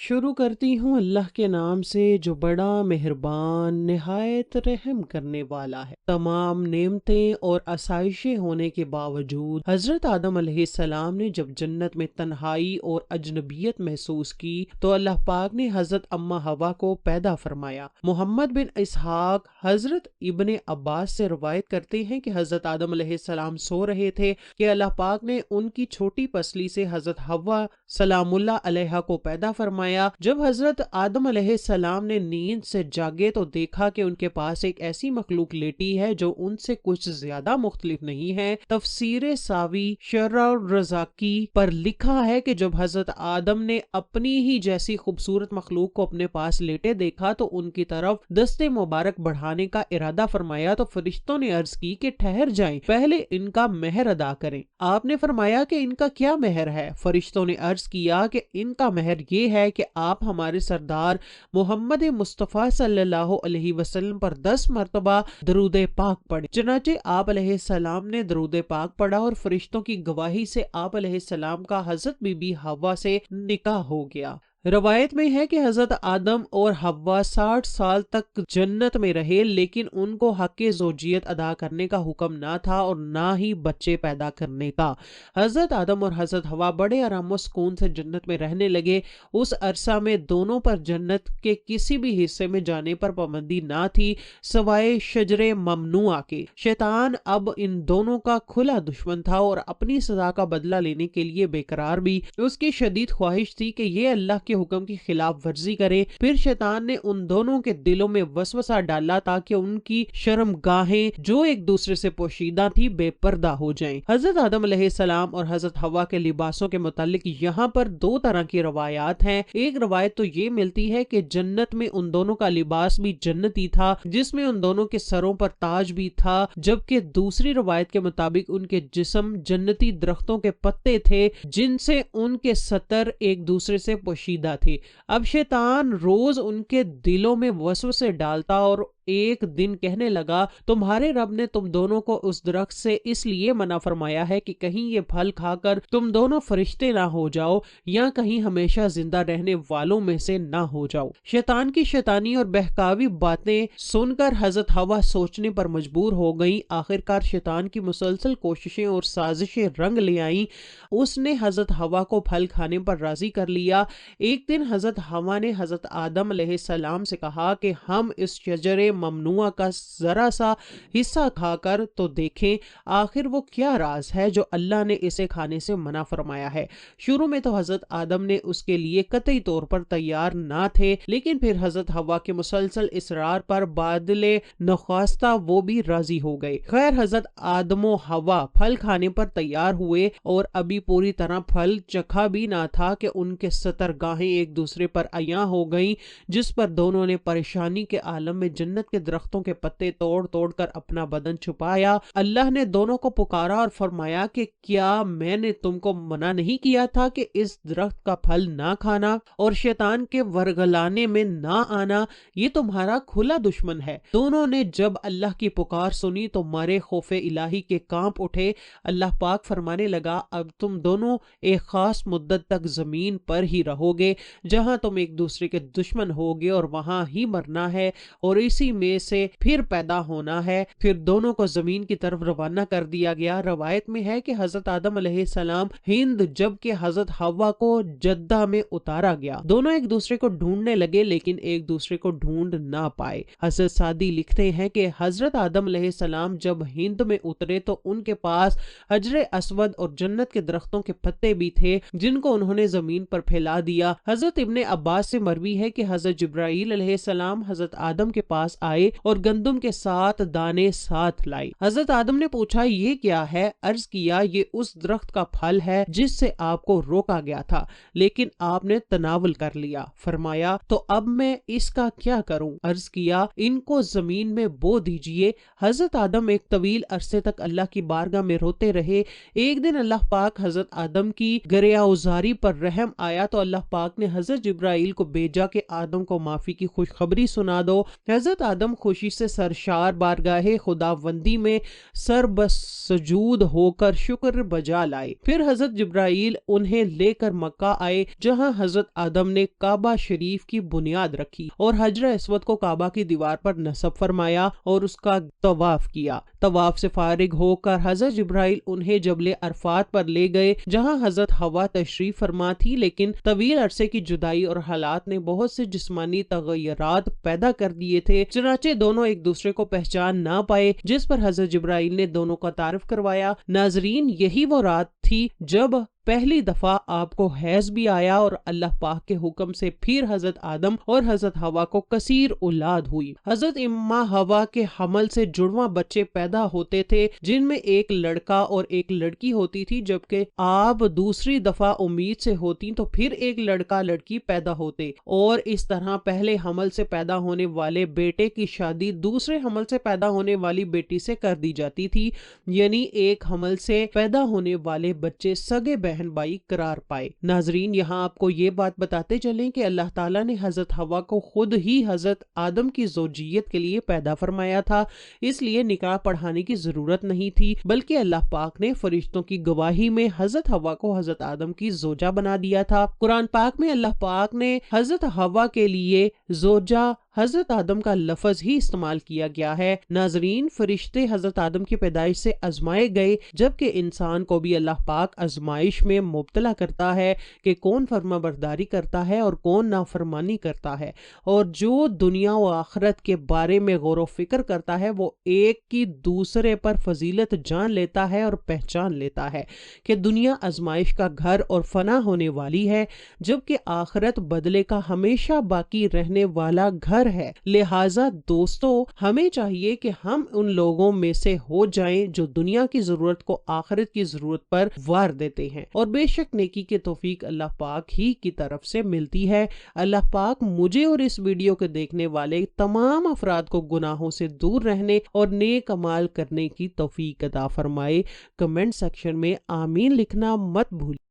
شروع کرتی ہوں اللہ کے نام سے جو بڑا مہربان نہایت رحم کرنے والا ہے۔ تمام نعمتیں اور آسائشیں ہونے کے باوجود حضرت آدم علیہ السلام نے جب جنت میں تنہائی اور اجنبیت محسوس کی تو اللہ پاک نے حضرت اماں حوا کو پیدا فرمایا۔ محمد بن اسحاق حضرت ابن عباس سے روایت کرتے ہیں کہ حضرت آدم علیہ السلام سو رہے تھے کہ اللہ پاک نے ان کی چھوٹی پسلی سے حضرت حوا سلام اللہ علیہ کو پیدا فرمایا۔ جب حضرت آدم علیہ السلام نے نیند سے جاگے تو دیکھا کہ ان کے پاس ایک ایسی مخلوق لیٹی ہے جو ان سے کچھ زیادہ مختلف نہیں ہے۔ تفسیر ساوی شرح الرزاقی پر لکھا ہے کہ جب حضرت آدم نے اپنی ہی جیسی خوبصورت مخلوق کو اپنے پاس لیٹے دیکھا تو ان کی طرف دست مبارک بڑھانے کا ارادہ فرمایا تو فرشتوں نے عرض کی کہ ٹھہر جائیں، پہلے ان کا مہر ادا کریں۔ آپ نے فرمایا کہ ان کا کیا مہر ہے؟ فرشتوں نے عرض کیا کہ ان کا مہر یہ ہے کہ آپ ہمارے سردار محمد مصطفیٰ صلی اللہ علیہ وسلم پر 10 مرتبہ درود پاک پڑھیں۔ چنانچہ آپ علیہ السلام نے درود پاک پڑھا اور فرشتوں کی گواہی سے آپ علیہ السلام کا حضرت بی بی حوا سے نکاح ہو گیا۔ روایت میں ہے کہ حضرت آدم اور حوا 60 سال تک جنت میں رہے، لیکن ان کو حق زوجیت ادا کرنے کا حکم نہ تھا اور نہ ہی بچے پیدا کرنے کا۔ حضرت آدم اور حضرت حوا بڑے آرام و سکون سے جنت میں رہنے لگے۔ اس عرصہ میں دونوں پر جنت کے کسی بھی حصے میں جانے پر پابندی نہ تھی سوائے شجر ممنوعہ کے۔ شیطان اب ان دونوں کا کھلا دشمن تھا اور اپنی سزا کا بدلہ لینے کے لیے بے قرار بھی۔ اس کی شدید خواہش تھی کہ یہ اللہ کے حکم کی خلاف ورزی کرے۔ پھر شیطان نے ان دونوں کے دلوں میں وسوسہ ڈالا تاکہ ان کی شرمگاہیں جو ایک دوسرے سے پوشیدہ تھی بے پردہ ہو جائیں۔ حضرت آدم علیہ السلام اور حضرت حوا کے لباسوں کے متعلق یہاں پر 2 طرح کی روایات ہیں۔ ایک روایت تو یہ ملتی ہے کہ جنت میں ان دونوں کا لباس بھی جنتی تھا جس میں ان دونوں کے سروں پر تاج بھی تھا، جبکہ دوسری روایت کے مطابق ان کے جسم جنتی درختوں کے پتے تھے جن سے ان کے ستر ایک دوسرے سے پوشیدہ تھے۔ اب شیطان روز ان کے دلوں میں وسوسے ڈالتا اور ایک دن کہنے لگا، تمہارے رب نے تم دونوں کو اس درخت سے اس لیے منع فرمایا ہے کہ کہیں یہ پھل کھا کر تم دونوں فرشتے نہ ہو جاؤ یا کہیں ہمیشہ زندہ رہنے والوں میں سے نہ ہو جاؤ۔ شیطان کی شیطانی اور بہکاوی باتیں سن کر حضرت حوا سوچنے پر مجبور ہو گئیں۔ آخرکار شیطان کی مسلسل کوششیں اور سازشیں رنگ لے آئیں۔ اس نے حضرت حوا کو پھل کھانے پر راضی کر لیا۔ ایک دن حضرت حوا نے حضرت آدم علیہ السلام سے کہا کہ ہم اس شجر ممنوعہ کا ذرا سا حصہ کھا کر تو دیکھیں آخر وہ کیا راز ہے جو اللہ نے اسے کھانے سے منع فرمایا ہے۔ شروع میں تو حضرت آدم نے اس کے لیے قطعی طور پر تیار نہ تھے، لیکن پھر حضرت حوا کے مسلسل اصرار پر بادل نخواستہ وہ بھی راضی ہو گئے۔ خیر حضرت آدم و حوا پھل کھانے پر تیار ہوئے اور ابھی پوری طرح پھل چکھا بھی نہ تھا کہ ان کے سترگاہیں ایک دوسرے پر عیاں ہو گئیں، جس پر دونوں نے پریشانی کے عالم میں جنت کے درختوں کے پتے توڑ توڑ کر اپنا بدن چھپایا۔ اللہ نے دونوں کو پکارا اور فرمایا کہ کیا میں نے تم کو منع نہیں کیا تھا کہ اس درخت کا پھل نہ کھانا اور شیطان کے ورگلانے میں نہ آنا؟ یہ تمہارا کھلا دشمن ہے۔ دونوں نے جب اللہ کی پکار سنی تو مارے خوف الہی کے کانپ اٹھے۔ اللہ پاک فرمانے لگا، اب تم دونوں ایک خاص مدت تک زمین پر ہی رہو گے جہاں تم ایک دوسرے کے دشمن ہوگے اور وہاں ہی مرنا ہے اور اسی میں سے پھر پیدا ہونا ہے۔ پھر دونوں کو زمین کی طرف روانہ کر دیا گیا۔ روایت میں ہے کہ حضرت آدم علیہ السلام ہند جبکہ حضرت حوا کو جدہ میں اتارا گیا۔ دونوں ایک دوسرے کو ڈھونڈنے لگے لیکن ایک دوسرے کو ڈھونڈ نہ پائے۔ حضرت سعدی لکھتے ہیں کہ حضرت آدم علیہ السلام جب ہند میں اترے تو ان کے پاس حجر اسود اور جنت کے درختوں کے پتے بھی تھے جن کو انہوں نے زمین پر پھیلا دیا۔ حضرت ابن عباس سے مروی ہے کہ حضرت جبرائیل علیہ السلام حضرت آدم کے پاس آئے اور گندم کے 7 دانے ساتھ لائے۔ حضرت آدم نے پوچھا، یہ کیا ہے؟ عرض کیا، یہ اس درخت کا پھل ہے جس سے آپ کو روکا گیا تھا لیکن آپ نے تناول کر لیا۔ فرمایا، تو اب میں اس کا کیا کروں؟ عرض کیا، ان کو زمین میں بو دیجئے۔ حضرت آدم ایک طویل عرصے تک اللہ کی بارگاہ میں روتے رہے۔ ایک دن اللہ پاک حضرت آدم کی گریہوزاری پر رحم آیا تو اللہ پاک نے حضرت جبرائیل کو بھیجا کہ آدم کو معافی کی خوشخبری سنا دو۔ حضرت آدم خوشی سے سرشار بارگاہ خداوندی میں سر بسجود ہو کر شکر بجا لائے۔ پھر حضرت جبرائیل انہیں لے کر مکہ آئے، جہاں حضرت آدم نے کعبہ شریف کی بنیاد رکھی اور حجر اسود کو کعبہ کی دیوار پر نصب فرمایا اور اس کا طواف کیا۔ طواف سے فارغ ہو کر حضرت جبرائیل انہیں جبل عرفات پر لے گئے، جہاں حضرت حوا تشریف فرما تھی، لیکن طویل عرصے کی جدائی اور حالات نے بہت سے جسمانی تغیرات پیدا کر دیے تھے، چنانچہ دونوں ایک دوسرے کو پہچان نہ پائے، جس پر حضرت جبرائیل نے دونوں کا تعارف کروایا۔ ناظرین، یہی وہ رات تھی جب پہلی دفعہ آپ کو حیض بھی آیا اور اللہ پاک کے حکم سے پھر حضرت آدم اور حضرت حوا کو کثیر اولاد ہوئی۔ حضرت اماں حوا کے حمل سے جڑواں بچے پیدا ہوتے تھے، جن میں ایک لڑکا اور ایک لڑکی ہوتی تھی، جبکہ آپ دوسری دفعہ امید سے ہوتی تو پھر ایک لڑکا لڑکی پیدا ہوتے، اور اس طرح پہلے حمل سے پیدا ہونے والے بیٹے کی شادی دوسرے حمل سے پیدا ہونے والی بیٹی سے کر دی جاتی تھی، یعنی ایک حمل سے پیدا ہونے والے بچے سگے بہن بھائی قرار پائے۔ ناظرین، یہاں آپ کو یہ بات بتاتے چلیں کہ اللہ تعالیٰ نے حضرت حوا کو خود ہی حضرت آدم کی زوجیت کے لیے پیدا فرمایا تھا، اس لیے نکاح پڑھانے کی ضرورت نہیں تھی، بلکہ اللہ پاک نے فرشتوں کی گواہی میں حضرت حوا کو حضرت آدم کی زوجہ بنا دیا تھا۔ قرآن پاک میں اللہ پاک نے حضرت حوا کے لیے زوجہ حضرت آدم کا لفظ ہی استعمال کیا گیا ہے۔ ناظرین، فرشتے حضرت آدم کی پیدائش سے آزمائے گئے، جبکہ انسان کو بھی اللہ پاک آزمائش میں مبتلا کرتا ہے کہ کون فرما برداری کرتا ہے اور کون نافرمانی کرتا ہے، اور جو دنیا و آخرت کے بارے میں غور و فکر کرتا ہے وہ ایک کی دوسرے پر فضیلت جان لیتا ہے اور پہچان لیتا ہے کہ دنیا آزمائش کا گھر اور فنا ہونے والی ہے، جبکہ آخرت بدلے کا ہمیشہ باقی رہنے والا گھر ہے۔ لہٰذا دوستو، ہمیں چاہیے کہ ہم ان لوگوں میں سے ہو جائیں جو دنیا کی ضرورت کو آخرت کی ضرورت پر وار دیتے ہیں، اور بے شک نیکی کی توفیق اللہ پاک ہی کی طرف سے ملتی ہے۔ اللہ پاک مجھے اور اس ویڈیو کو دیکھنے والے تمام افراد کو گناہوں سے دور رہنے اور نیک اعمال کرنے کی توفیق عطا فرمائے۔ کمنٹ سیکشن میں آمین لکھنا مت بھولیں۔